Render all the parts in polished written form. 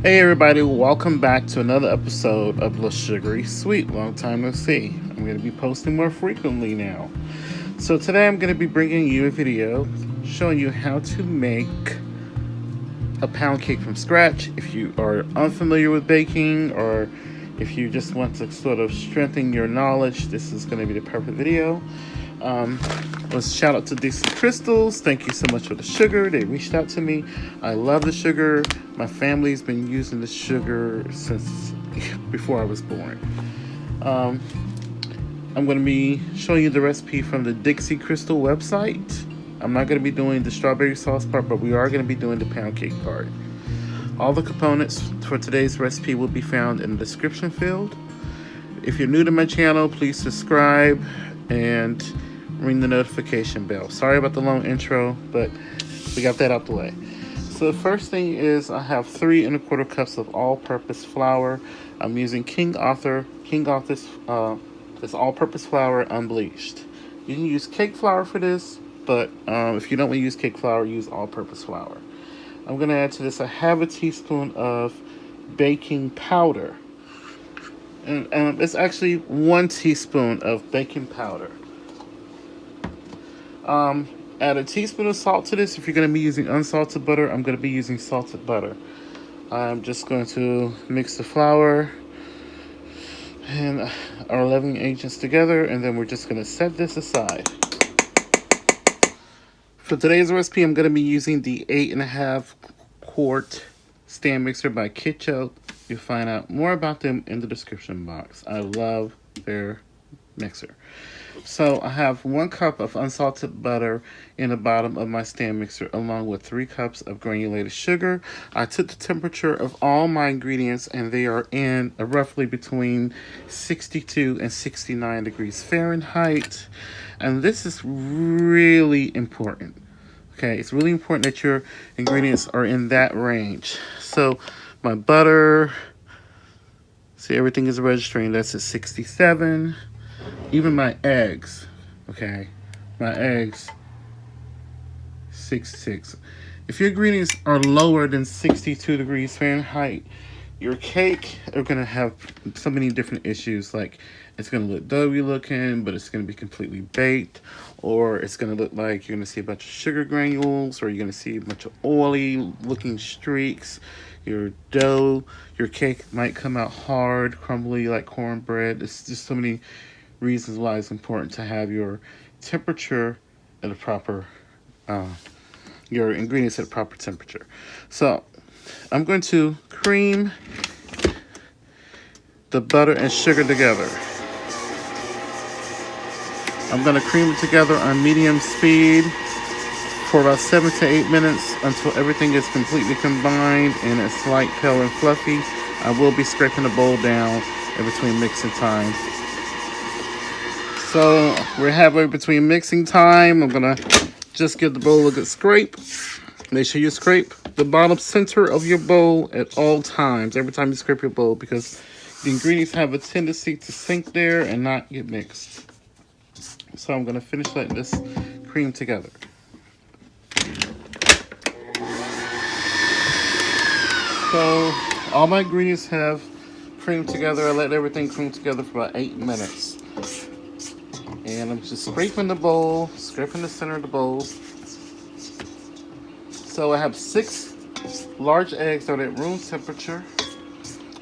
Hey everybody, welcome back to another episode of The Sugary Sweet. Long time no see. I'm going to be posting more frequently now. So today I'm going to be bringing you a video showing you how to make a pound cake from scratch. If you are unfamiliar with baking, or if you just want to sort of strengthen your knowledge, this is going to be the perfect video. Let's shout out to Dixie Crystals. Thank you so much for the sugar. They reached out to me. I love the sugar. My family's been using the sugar since before I was born. I'm going to be showing you the recipe from the Dixie Crystal website. I'm not going to be doing the strawberry sauce part, but we are going to be doing the pound cake part. All the components for today's recipe will be found in the description field. If you're new to my channel, please subscribe and ring the notification bell. Sorry about the long intro, but we got that out the way. So the first thing is I have 3 1/4 cups of all-purpose flour. I'm using King Arthur's this all-purpose flour unbleached. You can use cake flour for this, but if you don't want to use cake flour, use all-purpose flour. I'm going to add to this a 1/2 teaspoon of baking powder. And it's actually 1 teaspoon of baking powder. Add a teaspoon of salt to this. If you're going to be using unsalted butter, I'm going to be using salted butter. I'm just going to mix the flour and our leavening agents together, and then we're just going to set this aside. For today's recipe, I'm going to be using the 8.5 quart stand mixer by Kichot. You'll find out more about them in the description box. I love their mixer. So I have 1 cup of unsalted butter in the bottom of my stand mixer, along with 3 cups of granulated sugar. I took the temperature of all my ingredients, and they are in roughly between 62 and 69 degrees Fahrenheit. And this is really important. Okay, it's really important that your ingredients are in that range. So my butter, see, everything is registering. That's at 67. Even my eggs, okay, my eggs, 66. If your ingredients are lower than 62 degrees Fahrenheit, your cake are going to have so many different issues. Like, it's going to look doughy looking, but it's going to be completely baked. Or it's going to look like you're going to see a bunch of sugar granules, or you're going to see a bunch of oily looking streaks. Your dough, your cake might come out hard, crumbly like cornbread. It's just so many reasons why it's important to have your temperature at a proper, your ingredients at a proper temperature. So I'm going to cream the butter and sugar together. I'm going to cream it together on medium speed for about 7 to 8 minutes until everything is completely combined and it's light, pale, and fluffy. I will be scraping the bowl down in between mixing time. So we're halfway between mixing time. I'm going to just give the bowl a good scrape. Make sure you scrape the bottom center of your bowl at all times, every time you scrape your bowl, because the ingredients have a tendency to sink there and not get mixed. So I'm going to finish letting this cream together. So all my ingredients have creamed together. I let everything cream together for about 8 minutes. And I'm just scraping the bowl, scraping the center of the bowl. So I have 6 large eggs that are at room temperature.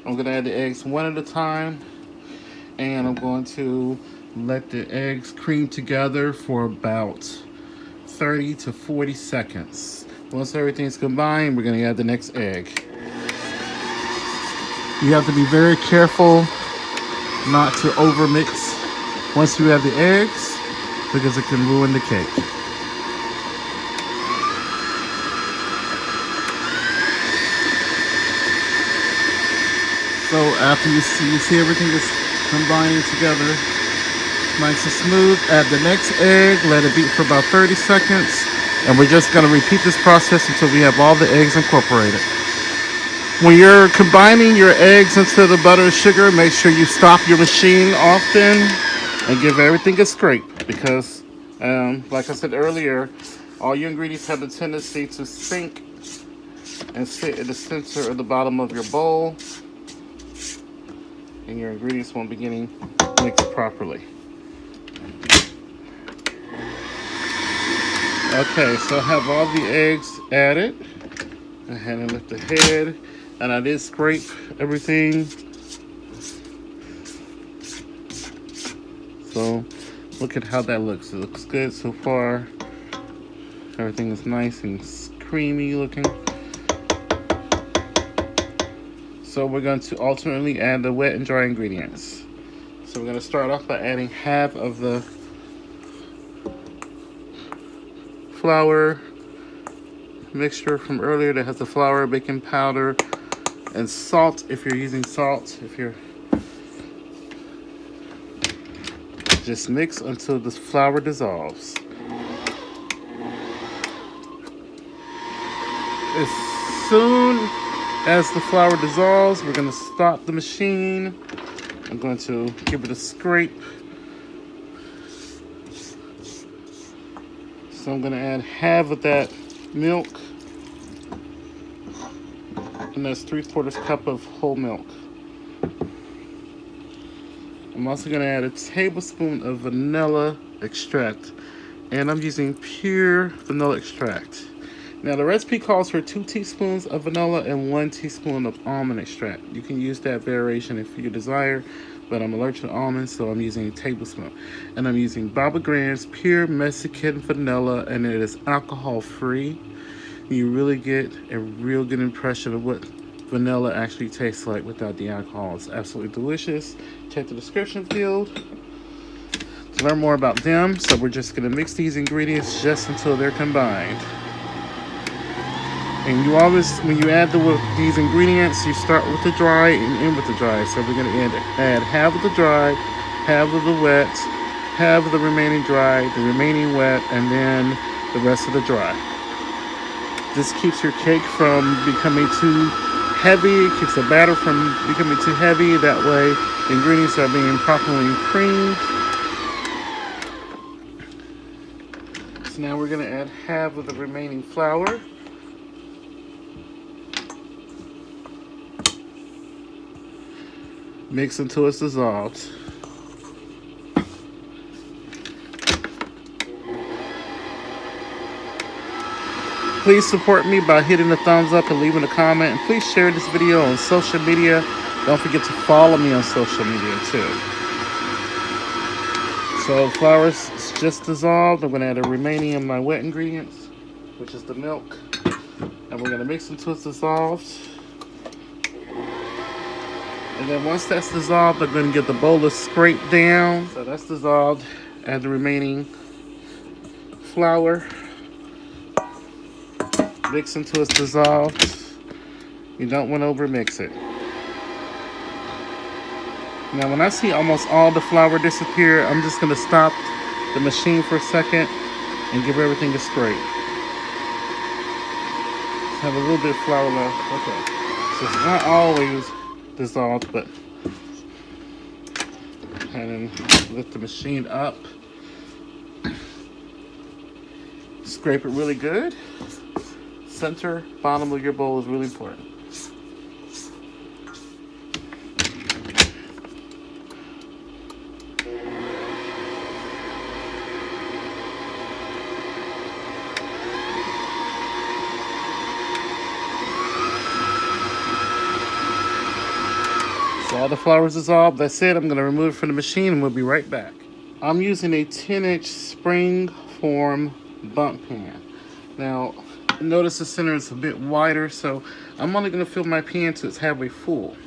I'm going to add the eggs one at a time. And I'm going to let the eggs cream together for about 30 to 40 seconds. Once everything's combined, we're going to add the next egg. You have to be very careful not to overmix once you add the eggs, because it can ruin the cake. So after you see everything is combining together, nice and smooth, add the next egg, let it beat for about 30 seconds, and we're just going to repeat this process until we have all the eggs incorporated. When you're combining your eggs into the butter and sugar, make sure you stop your machine often and give everything a scrape, because like I said earlier, all your ingredients have the tendency to sink and sit in the center of the bottom of your bowl, and your ingredients won't be getting mixed properly. Okay, so I have all the eggs added. Go ahead and lift the head, and I did scrape everything. So look at how that looks. It looks good so far. Everything is nice and creamy looking. So we're going to alternately add the wet and dry ingredients. So we're going to start off by adding half of the flour mixture from earlier that has the flour, baking powder, and salt if you're using salt. If you're just mix until the flour dissolves. As soon as the flour dissolves, we're going to stop the machine. I'm going to give it a scrape. So I'm going to add half of that milk, and that's 3/4 cup of whole milk. I'm also going to add a tablespoon of vanilla extract, and I'm using pure vanilla extract. Now the recipe calls for 2 teaspoons of vanilla and 1 teaspoon of almond extract. You can use that variation if you desire, but I'm allergic to almonds, so I'm using a tablespoon. And I'm using Bobba Gran's pure Mexican vanilla, and it is alcohol free. You really get a real good impression of what vanilla actually tastes like without the alcohol. It's absolutely delicious. Check the description field to learn more about them. So we're just going to mix these ingredients just until they're combined. And you always, when you add these ingredients, you start with the dry and end with the dry. So we're going to add half of the dry, half of the wet, half of the remaining dry, the remaining wet, and then the rest of the dry. This keeps your cake from becoming too heavy. It keeps the batter from becoming too heavy. That way the ingredients are being properly creamed. So now we're going to add half of the remaining flour. Mix until it's dissolved. Please support me by hitting the thumbs up and leaving a comment. And please share this video on social media. Don't forget to follow me on social media too. So flour is just dissolved. I'm going to add the remaining of my wet ingredients, which is the milk. And we're going to mix until it's dissolved. And then once that's dissolved, I'm going to get the bowl scraped down. So that's dissolved. Add the remaining flour. Mix until it's dissolved. You don't want to over mix it. Now when I see almost all the flour disappear, I'm just going to stop the machine for a second and give everything a scrape. Just have a little bit of flour left. Okay. So it's not always dissolved, but and then lift the machine up. Scrape it really good. Center, bottom of your bowl is really important. So all the flour is dissolved. That's it. I'm going to remove it from the machine and we'll be right back. I'm using a 10-inch spring form bump pan. Now, notice the center is a bit wider, so I'm only going to fill my pan to it's halfway full.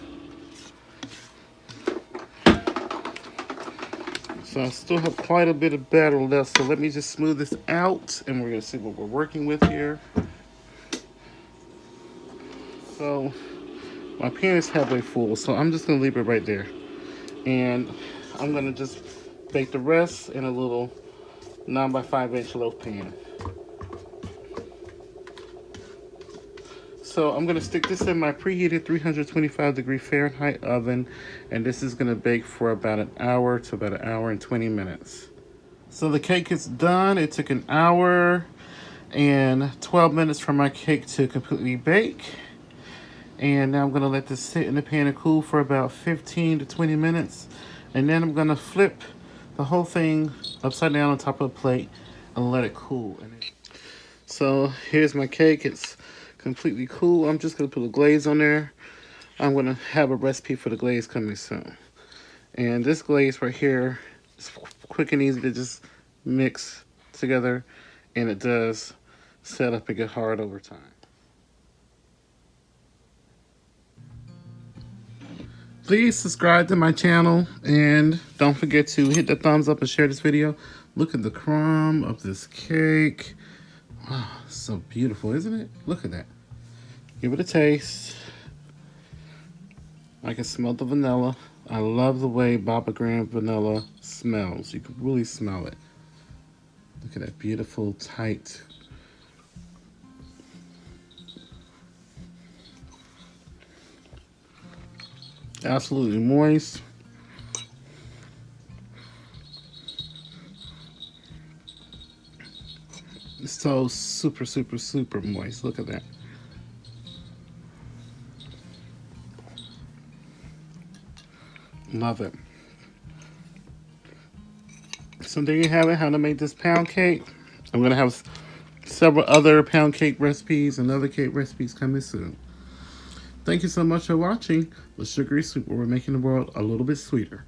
So I still have quite a bit of batter left, so let me just smooth this out and we're going to see what we're working with here. So my pan is halfway full, so I'm just going to leave it right there. And I'm going to just bake the rest in a little 9x5-inch loaf pan. So I'm going to stick this in my preheated 325-degree Fahrenheit oven, and this is going to bake for about an hour to about an hour and 20 minutes. So the cake is done. It took an hour, and 12 minutes for my cake to completely bake. And now I'm going to let this sit in the pan and cool for about 15 to 20 minutes. And then I'm going to flip the whole thing upside down on top of the plate and let it cool. So here's my cake. It's completely cool. I'm just going to put a glaze on there. I'm going to have a recipe for the glaze coming soon. And this glaze right here is quick and easy to just mix together. And it does set up and get hard over time. Please subscribe to my channel and don't forget to hit the thumbs up and share this video. Look at the crumb of this cake. Wow, so beautiful, isn't it? Look at that. Give it a taste. I can smell the vanilla. I love the way Bobba Gran vanilla smells. You can really smell it. Look at that beautiful, tight. Absolutely moist. It's so super, super, super moist. Look at that. Love it. So there you have it, how to make this pound cake. I'm going to have several other pound cake recipes and other cake recipes coming soon. Thank you so much for watching The Sugary Sweet, where we're making the world a little bit sweeter.